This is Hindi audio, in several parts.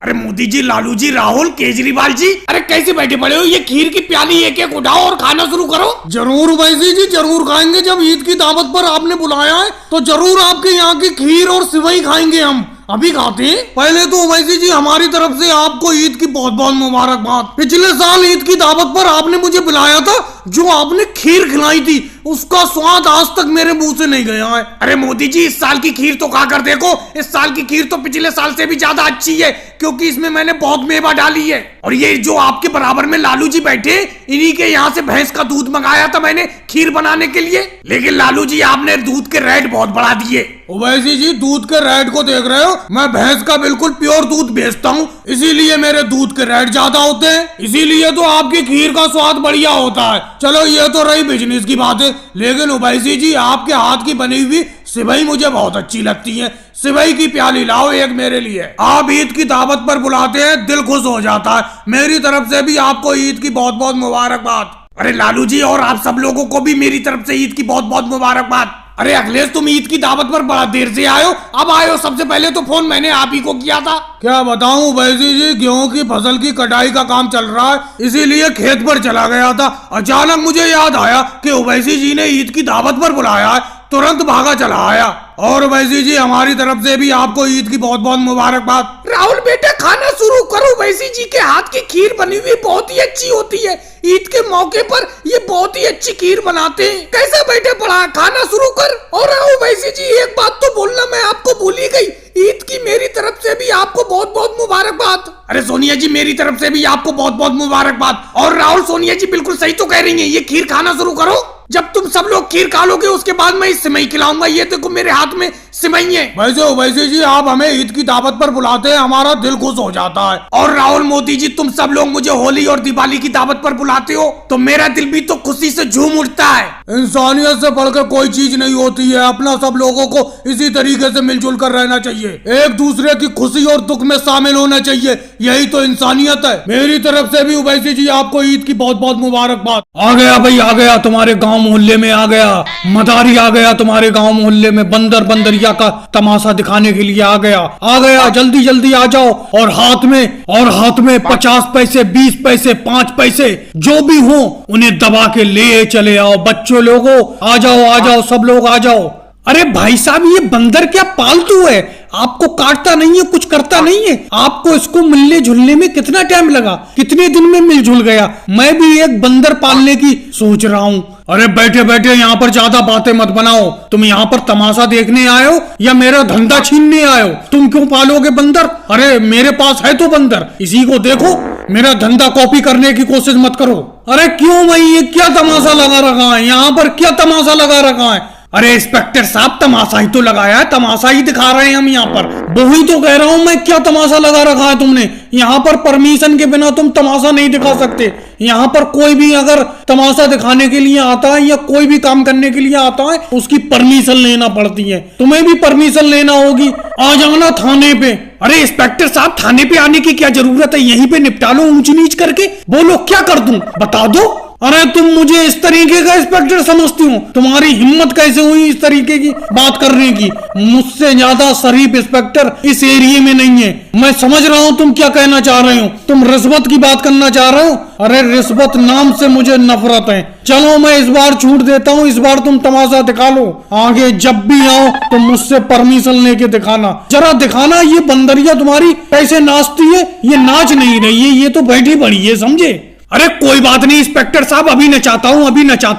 अरे मोदी जी, लालू जी, राहुल, केजरीवाल जी, अरे कैसे बैठे पड़े हो? ये खीर की प्याली एक एक उठाओ और खाना शुरू करो। जरूर वैसी जी, जरूर खाएंगे। जब ईद की दावत पर आपने बुलाया है तो जरूर आपके यहाँ की खीर और सिवई खाएंगे। हम अभी खाते हैं। पहले तो वैसी जी हमारी तरफ से आपको ईद की बहुत बहुत मुबारकबाद। पिछले साल ईद की दावत पर आपने मुझे बुलाया था, जो आपने खीर खिलाई थी उसका स्वाद आज तक मेरे मुंह से नहीं गया है। अरे मोदी जी, इस साल की खीर तो खा कर देखो। इस साल की खीर तो पिछले साल से भी ज्यादा अच्छी है, क्योंकि इसमें मैंने बहुत मेवा डाली है। और ये जो आपके बराबर में लालू जी बैठे, इन्हीं के यहाँ से भैंस का दूध मंगाया था मैंने खीर बनाने के लिए। लेकिन लालू जी, आपने दूध के रेट बहुत बढ़ा दिए। वैसी जी, दूध के रेट को देख रहे हो? मैं भैंस का बिल्कुल प्योर दूध बेचता हूँ, इसीलिए मेरे दूध के रेट ज्यादा होते हैं। इसीलिए तो आपकी खीर का स्वाद बढ़िया होता है। चलो ये तो रही बिजनेस की बात है, लेकिन उवैसी जी आपके हाथ की बनी हुई सिवई मुझे बहुत अच्छी लगती है। सिवई की प्याली लाओ एक मेरे लिए। आप ईद की दावत पर बुलाते हैं, दिल खुश हो जाता है। मेरी तरफ से भी आपको ईद की बहुत बहुत मुबारकबाद। अरे लालू जी, और आप सब लोगों को भी मेरी तरफ से ईद की बहुत बहुत मुबारकबाद। अरे अखिलेश, तुम ईद की दावत पर बड़ा देर से आयो। अब आयो, सबसे पहले तो फोन मैंने आप ही को किया था। क्या बताऊं वैसी जी, गेहूं की फसल की कटाई का काम चल रहा है, इसीलिए खेत पर चला गया था। अचानक मुझे याद आया कि ओवैसी जी ने ईद की दावत पर बुलाया है, तुरंत भागा चला आया। और वैसी जी हमारी तरफ से भी आपको ईद की बहुत बहुत मुबारकबाद। राहुल बेटे, खाना शुरू करो। वैसी जी के हाथ की खीर बनी हुई बहुत ही अच्छी होती है। ईद के मौके पर ये बहुत ही अच्छी खीर बनाते हैं। कैसा बैठे पड़ा, खाना शुरू कर। और राहुल वैसी जी, एक बात तो बोलना मैं आपको भूल ही गई, ईद की मेरी तरफ से भी आपको बहुत बहुत मुबारकबाद। अरे सोनिया जी, मेरी तरफ से भी आपको बहुत बहुत मुबारकबाद। और राहुल, सोनिया जी बिल्कुल सही तो कह रही है, ये खीर खाना शुरू करो। जब तुम सब लोग खीर खा लोगे उसके बाद मैं इस सिमई खिलाऊंगा। ये देखो मेरे हाथ में सिमई है। वैसे जी आप हमें ईद की दावत पर बुलाते हैं, हमारा दिल खुश हो जाता है। और राहुल, मोदी जी, तुम सब लोग मुझे होली और दिवाली की दावत पर बुलाते हो तो मेरा दिल भी तो खुशी से झूम उठता है। इंसानियत से बढ़कर कोई चीज नहीं होती है। अपना सब लोगों को इसी तरीके से मिलजुल कर रहना चाहिए, एक दूसरे की खुशी और दुख में शामिल होना चाहिए, यही तो इंसानियत है। मेरी तरफ से भी उवैसी जी आपको ईद की बहुत बहुत मुबारकबाद। आ गया भाई, आ गया, तुम्हारे गांव मोहल्ले में आ गया, मदारी आ गया तुम्हारे गांव मोहल्ले में, बंदर बंदरिया का तमाशा दिखाने के लिए आ गया। जल्दी जल्दी आ जाओ। और हाथ में 50 पैसे, 20 पैसे, 5 पैसे जो भी हो उन्हें दबा के ले चले आओ। बच्चों लोगों आ जाओ, सब लोग आ जाओ। अरे भाई साहब, ये बंदर क्या पालतू है? आपको काटता नहीं है, कुछ करता नहीं है। आपको इसको मिलने जुलने में कितना टाइम लगा? कितने दिन में मिल जुल गया? मैं भी एक बंदर पालने की सोच रहा हूँ। अरे बैठे बैठे यहाँ पर ज्यादा बातें मत बनाओ। तुम यहाँ पर तमाशा देखने आए हो या मेरा धंधा छीनने आए हो? तुम क्यों पालोगे बंदर? अरे मेरे पास है तो बंदर, इसी को देखो। मेरा धंधा कॉपी करने की कोशिश मत करो। अरे क्यों भाई, ये क्या तमाशा लगा रखा है यहाँ पर? क्या तमाशा लगा रखा है? अरे इंस्पेक्टर साहब, तमाशा ही तो लगाया है, तमाशा ही दिखा रहे हैं हम यहाँ पर। वही तो कह रहा हूँ मैं, क्या तमाशा लगा रखा है तुमने? यहाँ पर परमिशन के बिना तुम तमाशा नहीं दिखा सकते। यहाँ पर कोई भी अगर तमाशा दिखाने के लिए आता है या कोई भी काम करने के लिए आता है, उसकी परमिशन लेना पड़ती है। तुम्हें भी परमिशन लेना होगी। आ जाना थाने पे। अरे इंस्पेक्टर साहब, थाने पे आने की क्या जरूरत है? यहीं पे निपटा लो ऊंच नीच करके। बोलो क्या कर दूं, बता दो। अरे तुम मुझे इस तरीके का इंस्पेक्टर समझती हो? तुम्हारी हिम्मत कैसे हुई इस तरीके की बात करने की? मुझसे ज्यादा शरीफ इंस्पेक्टर इस एरिया में नहीं है। मैं समझ रहा हूँ तुम क्या कहना चाह रहे हो। तुम रिश्वत की बात करना चाह रहे हो? अरे रिश्वत नाम से मुझे नफरत है। चलो मैं इस बार छूट देता हूँ, इस बार तुम तमाशा दिखा लो। आगे जब भी आओ तो मुझसे परमिशन लेके दिखाना, जरा दिखाना। ये बंदरिया तुम्हारी कैसे नाचती है? ये नाच नहीं रही है, ये तो बैठी पड़ी है, समझे? अरे कोई बात नहीं इंस्पेक्टर साहब, अभी नचाता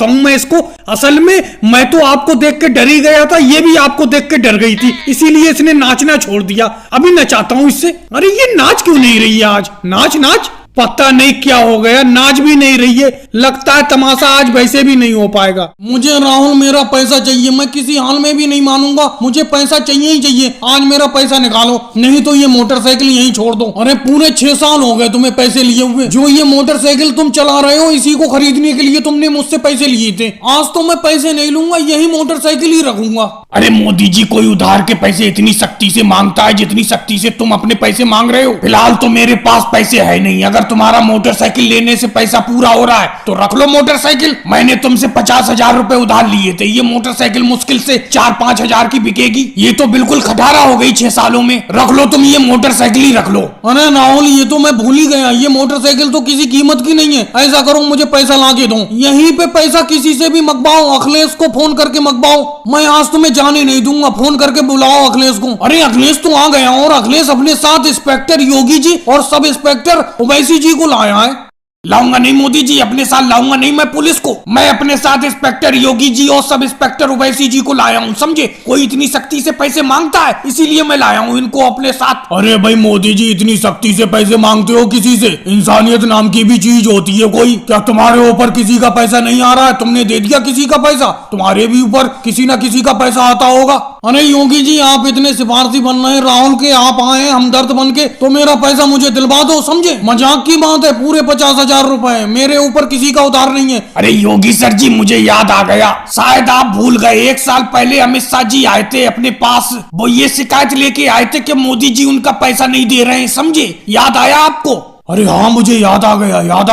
हूँ मैं इसको। असल में मैं तो आपको देख के डर ही गया था, ये भी आपको देख के डर गई थी, इसीलिए इसने नाचना छोड़ दिया। अभी नचाता हूँ इससे। अरे ये नाच क्यों नहीं रही है आज? नाच पता नहीं क्या हो गया, नाच भी नहीं रही है। लगता है तमाशा आज वैसे भी नहीं हो पाएगा। मुझे राहुल मेरा पैसा चाहिए, मैं किसी हाल में भी नहीं मानूंगा। मुझे पैसा चाहिए ही चाहिए। आज मेरा पैसा निकालो, नहीं तो ये मोटरसाइकिल यहीं छोड़ दो। अरे पूरे 6 साल हो गए तुम्हें पैसे लिए हुए। जो ये मोटरसाइकिल तुम चला रहे हो, इसी को खरीदने के लिए तुमने मुझसे पैसे लिए थे। आज तो मैं पैसे नहीं लूंगा, यही मोटरसाइकिल ही रखूंगा। अरे मोदी जी, कोई उधार के पैसे इतनी सख्ती से मांगता है जितनी सख्ती से तुम अपने पैसे मांग रहे हो? फिलहाल तो मेरे पास पैसे है नहीं। अगर तुम्हारा मोटरसाइकिल लेने से पैसा पूरा हो रहा है तो रख लो मोटरसाइकिल। मैंने तुमसे 50,000 रुपए उधार लिए थे। ये मोटरसाइकिल मुश्किल से 4-5 हजार की बिकेगी। ये तो बिल्कुल खटारा हो गई 6 सालों में। रख लो तुम, ये मोटरसाइकिल ही रख लो। अरे राहुल, ये तो मैं भूल ही गया, ये मोटरसाइकिल तो किसी कीमत की नहीं है। ऐसा करो, मुझे पैसा ला के दो। यहीं पे पैसा किसी से भी मंगवाओ, अखिलेश को फोन करके मंगवाओ। मैं आज तुम्हें जाने नहीं दूंगा, फोन करके बुलाओ अखिलेश को। अरे अखिलेश तो आ गया, और अखिलेश अपने साथ इंस्पेक्टर योगी जी और सब इंस्पेक्टर ओवैसी जी को लाया है। लाऊंगा नहीं मोदी जी, अपने साथ लाऊंगा नहीं मैं पुलिस को। मैं अपने साथ इंस्पेक्टर योगी जी और सब इंस्पेक्टर ओवैसी जी को लाया हूँ, समझे? कोई इतनी सख्ती से पैसे मांगता है, इसीलिए मैं लाया हूँ इनको अपने साथ। अरे भाई मोदी जी, इतनी सख्ती से पैसे मांगते हो किसी से? इंसानियत नाम की भी चीज होती है कोई? क्या तुम्हारे ऊपर किसी का पैसा नहीं आ रहा है? तुमने दे दिया किसी का पैसा? तुम्हारे भी ऊपर किसी ना किसी का पैसा आता होगा। अरे योगी जी, आप इतने सिफारशी बन रहे हैं राहुल के, आप आए हमदर्द बन के, तो मेरा पैसा मुझे दिलवा दो, समझे? मजाक की बात है, पूरे 50,000 रुपए मेरे ऊपर किसी का उधार नहीं है। अरे योगी सर जी, मुझे याद आ गया, शायद आप भूल गए। 1 साल पहले अमित शाह जी आए थे अपने पास, वो ये शिकायत लेके आए थे कि मोदी जी उनका पैसा नहीं दे रहे हैं, समझे? याद आया आपको? अरे हाँ, मुझे याद आ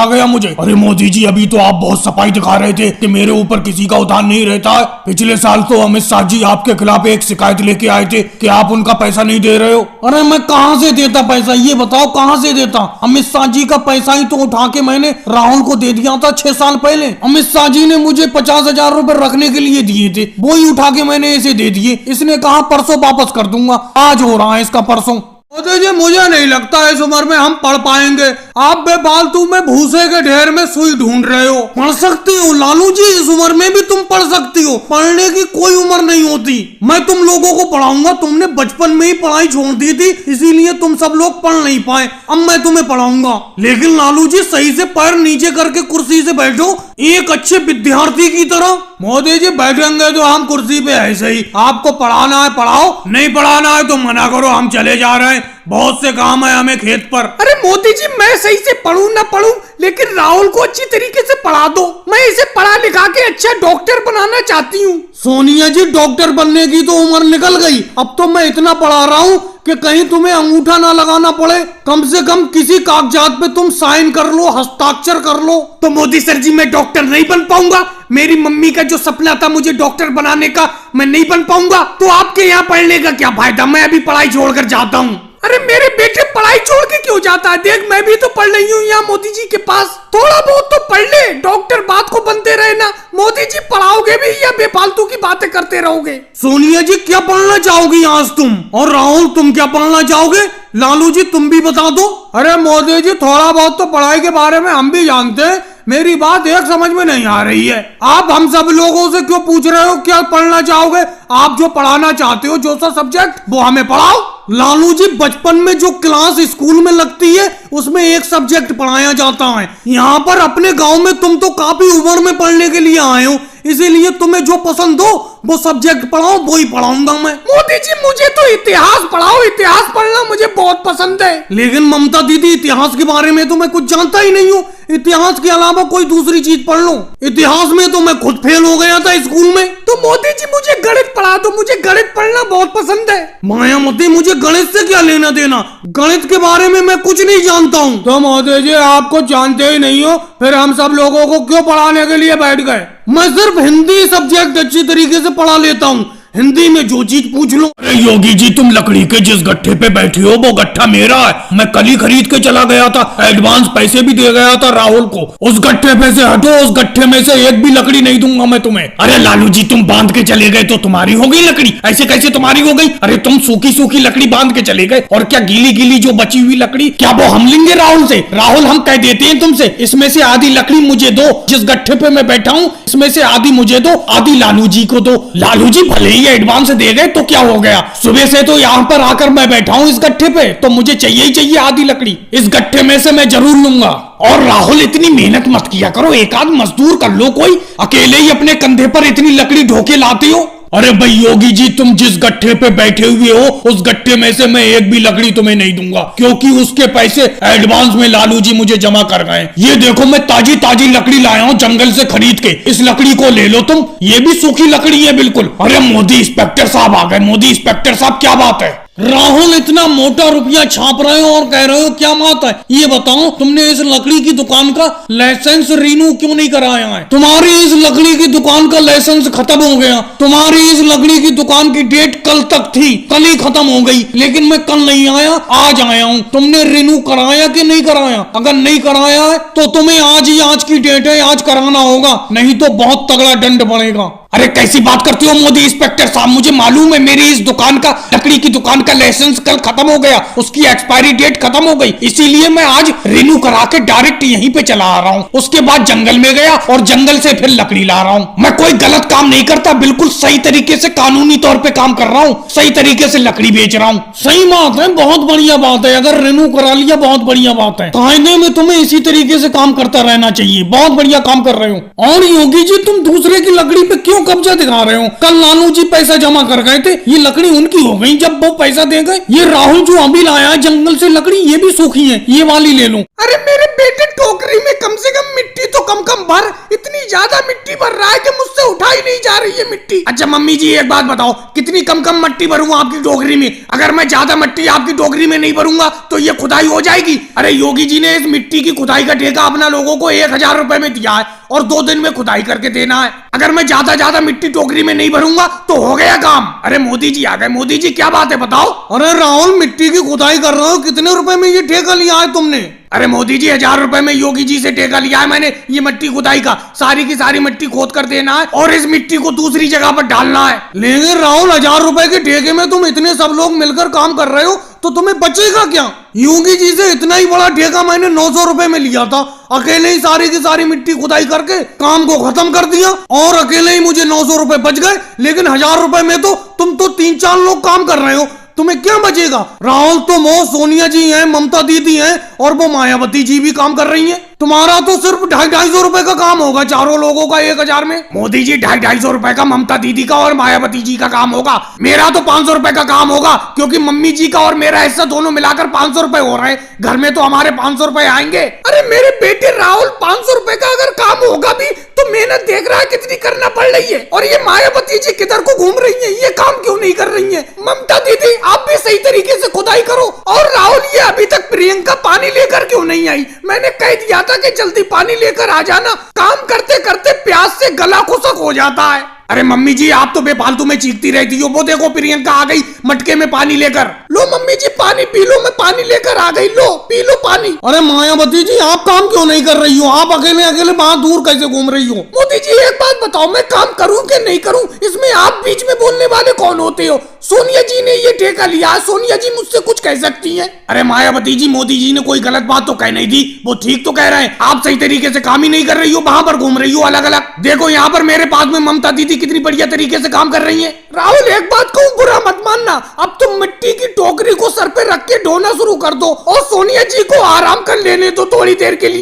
गया मुझे। अरे मोदी जी, अभी तो आप बहुत सफाई दिखा रहे थे कि मेरे ऊपर किसी का उधार नहीं रहता है। पिछले साल तो अमित शाह जी आपके खिलाफ एक शिकायत लेके आए थे कि आप उनका पैसा नहीं दे रहे हो। अरे मैं कहाँ से देता पैसा, ये बताओ कहाँ से देता? अमित शाह जी का पैसा ही तो उठा के मैंने राहुल को दे दिया था 6 साल पहले। अमित शाह जी ने मुझे 50,000 रुपए रखने के लिए दिए थे, वो ही उठा के मैंने इसे दे दिए। इसने कहा परसों वापस कर दूंगा, आज हो रहा है इसका परसों। जी, मुझे नहीं लगता इस उम्र में हम पढ़ पाएंगे। आप बेफालतू में भूसे के ढेर में सुई ढूंढ रहे हो। पढ़ सकती हो लालू जी, इस उम्र में भी तुम पढ़ सकती हो। पढ़ने की कोई उम्र नहीं होती। मैं तुम लोगों को पढ़ाऊंगा। तुमने बचपन में ही पढ़ाई छोड़ दी थी, इसीलिए तुम सब लोग पढ़ नहीं पाए। अब मैं तुम्हें पढ़ाऊंगा। लेकिन लालू जी, सही से पैर नीचे करके कुर्सी से बैठो, एक अच्छे विद्यार्थी की तरह। मोदी जी, बैठेंगे तो हम कुर्सी पे ऐसे ही। आपको पढ़ाना है पढ़ाओ, नहीं पढ़ाना है तो मना करो, हम चले जा रहे हैं। बहुत से काम है हमें खेत पर। अरे मोदी जी, मैं सही से पढ़ूं ना पढ़ूं, लेकिन राहुल को अच्छी तरीके से पढ़ा दो। मैं इसे पढ़ा लिखा के अच्छा डॉक्टर बनाना चाहती हूँ। सोनिया जी, डॉक्टर बनने की तो उम्र निकल गई। अब तो मैं इतना पढ़ा रहा हूँ कि कहीं तुम्हें अंगूठा ना लगाना पड़े। कम से कम किसी कागजात पे तुम साइन कर लो, हस्ताक्षर कर लो। तो मोदी सर जी, मैं डॉक्टर नहीं बन पाऊंगा। मेरी मम्मी का जो सपना था मुझे डॉक्टर बनाने का, मैं नहीं बन पाऊंगा। तो आपके यहाँ पढ़ने का क्या फायदा? मैं अभी पढ़ाई छोड़कर जाता हूँ। अरे मेरे बेटे पढ़ाई छोड़ के क्यों जाता है? देख, मैं भी तो पढ़ रही हूँ यहाँ मोदी जी के पास। थोड़ा बहुत तो पढ़ ले, डॉक्टर बात को बनते रहे ना। मोदी जी, पढ़ाओगे भी या बेफालतू की बातें करते रहोगे? सोनिया जी, क्या पढ़ना चाहोगी आज तुम? और राहुल, तुम क्या पढ़ना चाहोगे? लालू जी, तुम भी बता दो। अरे मोदी जी, थोड़ा बहुत तो पढ़ाई के बारे में हम भी जानते हैं। मेरी बात एक समझ में नहीं आ रही है। आप हम सब लोगों से क्यों पूछ रहे हो क्या पढ़ना चाहोगे? आप जो पढ़ाना चाहते हो, जो सा सब्जेक्ट, वो हमें पढ़ाओ। लालू जी, बचपन में जो क्लास स्कूल में लगती है उसमें एक सब्जेक्ट पढ़ाया जाता है। यहाँ पर अपने गांव में तुम तो काफी उम्र में पढ़ने के लिए आए हो, इसीलिए तुम्हें जो पसंद हो वो सब्जेक्ट पढ़ाओ, वो ही पढ़ाऊंगा मैं। मोदी जी, मुझे तो इतिहास पढ़ाओ, इतिहास पढ़ना मुझे बहुत पसंद है। लेकिन ममता दीदी, इतिहास के बारे में तो मैं कुछ जानता ही नहीं हूँ। इतिहास के अलावा कोई दूसरी चीज पढ़ लो। इतिहास में तो मैं खुद फेल हो गया था स्कूल में। तो मोदी जी, मुझे गणित पढ़ा दो, मुझे गणित पढ़ना बहुत पसंद है। मायावती, मुझे गणित से क्या लेना देना? गणित के बारे में मैं कुछ नहीं जानता हूँ। तो मोदी जी, आपको जानते ही नहीं हो, फिर हम सब लोगों को क्यों पढ़ाने के लिए बैठ गए? मैं सिर्फ हिंदी सब्जेक्ट अच्छी तरीके से पढ़ा लेता हूँ। हिंदी में जो चीज पूछ लो। अरे योगी जी, तुम लकड़ी के जिस गट्ठे पे बैठी हो वो गट्ठा मेरा है। मैं कल ही खरीद के चला गया था, एडवांस पैसे भी दे गया था राहुल को। उस गट्ठे पे से हटो, उस गट्ठे में से एक भी लकड़ी नहीं दूंगा मैं तुम्हें। अरे लालू जी, तुम बांध के चले गए तो तुम्हारी हो गई लकड़ी? ऐसे कैसे तुम्हारी हो गई? अरे तुम सूखी सूखी लकड़ी बांध के चले गए, और क्या गीली गीली जो बची हुई लकड़ी, क्या वो हम लेंगे राहुल से? राहुल, हम कह देते हैं तुमसे, इसमें से आधी लकड़ी मुझे दो। जिस गट्ठे पे मैं बैठा हूँ इसमें से आधी मुझे दो, आधी लालू जी को दो। लालू जी, भले ही एडवांस दे गए तो क्या हो गया? सुबह से तो यहाँ पर आकर मैं बैठा हूँ इस गट्ठे पे, तो मुझे चाहिए ही चाहिए आधी लकड़ी। इस गट्ठे में से मैं जरूर लूंगा। और राहुल, इतनी मेहनत मत किया करो, एक आध मजदूर कर लो कोई। अकेले ही अपने कंधे पर इतनी लकड़ी ढोके लाते हो। अरे भाई योगी जी, तुम जिस गट्ठे पे बैठे हुए हो उस गट्ठे में से मैं एक भी लकड़ी तुम्हें नहीं दूंगा, क्योंकि उसके पैसे एडवांस में लालू जी मुझे जमा कर गए। ये देखो मैं ताजी ताजी लकड़ी लाया हूँ जंगल से खरीद के, इस लकड़ी को ले लो तुम, ये भी सूखी लकड़ी है बिल्कुल। अरे मोदी इंस्पेक्टर साहब आ गए। मोदी इंस्पेक्टर साहब क्या बात है? राहुल, इतना मोटा रुपया छाप रहे हो और कह रहे हो क्या बात है? ये बताओ, तुमने इस लकड़ी की दुकान का लाइसेंस रिन्यू क्यों नहीं कराया है? तुम्हारी इस लकड़ी की दुकान का लाइसेंस खत्म हो गया। तुम्हारी इस लकड़ी की दुकान की डेट कल तक थी, कल ही खत्म हो गई, लेकिन मैं कल नहीं आया, आज आया हूँ। तुमने रिन्यू कराया कि नहीं कराया? अगर नहीं कराया है तो तुम्हें आज की डेट है, आज कराना होगा, नहीं तो बहुत तगड़ा दंड पड़ेगा। अरे कैसी बात करते हो मोदी इंस्पेक्टर साहब? मुझे मालूम है मेरी इस दुकान का, लकड़ी की दुकान का लाइसेंस कल खत्म हो गया, उसकी एक्सपायरी डेट खत्म हो गई, इसीलिए मैं आज रिन्यू करा के डायरेक्ट यहीं पे चला आ रहा हूँ। उसके बाद जंगल में गया और जंगल से फिर लकड़ी ला रहा हूँ। मैं कोई गलत काम नहीं करता, बिल्कुल सही तरीके से कानूनी तौर पे काम कर रहा हूँ, सही तरीके से लकड़ी बेच रहा हूँ। सही बात है, बहुत बढ़िया बात है। अगर रिन्यू करा लिया बहुत बढ़िया बात है। कायदे में तुम्हें इसी तरीके से काम करता रहना चाहिए, बहुत बढ़िया काम कर रहे हो। और योगी जी, तुम दूसरे की लकड़ी पे क्यों कब्जा दिखा रहे हो? कल लालू जी पैसा जमा कर गए थे, ये लकड़ी उनकी हो गई जब वो पैसा दे गए। ये राहुल जो अभी लाया जंगल से लकड़ी, ये भी सूखी है, ये वाली ले लूं। अरे मेरे बेटे, टोकरी में कम से कम मिट्टी तो कम भर, इतनी ज्यादा मिट्टी भर रहा है कि मुझसे उठाई नहीं जा रही है मिट्टी। अच्छा मम्मी जी, एक बात बताओ, कितनी कम मिट्टी भरूं आपकी टोकरी में? अगर मैं ज्यादा मिट्टी आपकी टोकरी में नहीं भरूंगा तो ये खुदाई हो जाएगी। अरे योगी जी ने इस मिट्टी की खुदाई का ठेका अपना लोगों को 1000 रुपए में दिया है और 2 दिन में खुदाई करके देना है। अगर मैं ज्यादा मिट्टी टोकरी में नहीं भरूंगा तो हो गया काम। अरे मोदी जी आ गए। मोदी जी क्या बात है बताओ? अरे राहुल, मिट्टी की खुदाई कर रहे हो, कितने रुपए में ये ठेका लिया है तुमने? अरे मोदी जी, 1000 रुपए में योगी जी से ठेका लिया है मैंने, ये मिट्टी खुदाई का। सारी की सारी मिट्टी खोद कर देना है और इस मिट्टी को दूसरी जगह पर डालना है। लेकिन राहुल, 1000 रुपए के ठेके में तुम इतने सब लोग मिलकर काम कर रहे हो तो तुम्हें बचेगा क्या? योगी जी से इतना ही बड़ा ठेका मैंने 900 रुपए में लिया था, अकेले ही सारी की सारी मिट्टी खुदाई करके काम को खत्म कर दिया और अकेले ही मुझे 900 रुपए बच गए। लेकिन 1000 रुपए में तो तुम तो 3-4 लोग काम कर रहे हो, तुम्हें क्या बचेगा? राहुल, तुम हो, सोनिया जी हैं, ममता दीदी हैं और वो मायावती जी भी काम कर रही हैं। तुम्हारा तो सिर्फ 250-250 रुपए का काम होगा, चारों लोगों का 1000 में। मोदी जी, 250-250 रुपए का ममता दीदी का और मायावती जी का काम होगा, मेरा तो 500 रुपए का काम होगा, क्योंकि मम्मी जी का और मेरा हिस्सा दोनों मिलाकर 500 रुपए हो रहे हैं। घर में तो हमारे 500 रुपए आएंगे। अरे मेरे बेटे राहुल, 500 रुपए का अगर काम होगा भी तो मेहनत देख रहा है कितनी करना पड़ रही है। और ये मायावती जी किधर को घूम रही है, ये काम क्यों नहीं कर रही है? ममता दीदी, आप भी सही तरीके से खुदाई करो। और राहुल, ये अभी तक प्रियंका पानी लेकर क्यों नहीं आई? मैंने कह दिया था कि जल्दी पानी लेकर आ जाना, काम करते करते प्यास से गला खुशक हो जाता है। अरे मम्मी जी, आप तो बेफालतू में चीखती रहती हो। वो देखो प्रियंका आ गई मटके में पानी लेकर। लो मम्मी जी, पानी पी लो, मैं पानी लेकर आ गई, लो पी लो पानी। अरे मायावती जी, आप काम क्यों नहीं कर रही हो? आप अकेले अकेले वहां दूर कैसे घूम रही हो? मोदी जी, एक बात बताओ, मैं काम करूं कि नहीं करूं, इसमें आप बीच में बोलने वाले कौन होते हो? सोनिया जी ने ये ठेका लिया, सोनिया जी मुझसे कुछ कह सकती हैं? अरे मायावती जी, मोदी जी ने कोई गलत बात तो कह नहीं दी, वो ठीक तो कह रहे हैं। आप सही तरीके से काम ही नहीं कर रही हो, वहां पर घूम रही हो अलग अलग। देखो यहाँ पर मेरे पास में ममता दीदी कितनी बढ़िया तरीके से काम कर रही है। राहुल, एक बात कहूँ, बुरा मत मानना, अब तुम मिट्टी की टोकरी को सर पे रख के ढोना शुरू कर दो और सोनिया जी को आराम कर लेने दो थोड़ी देर के लिए।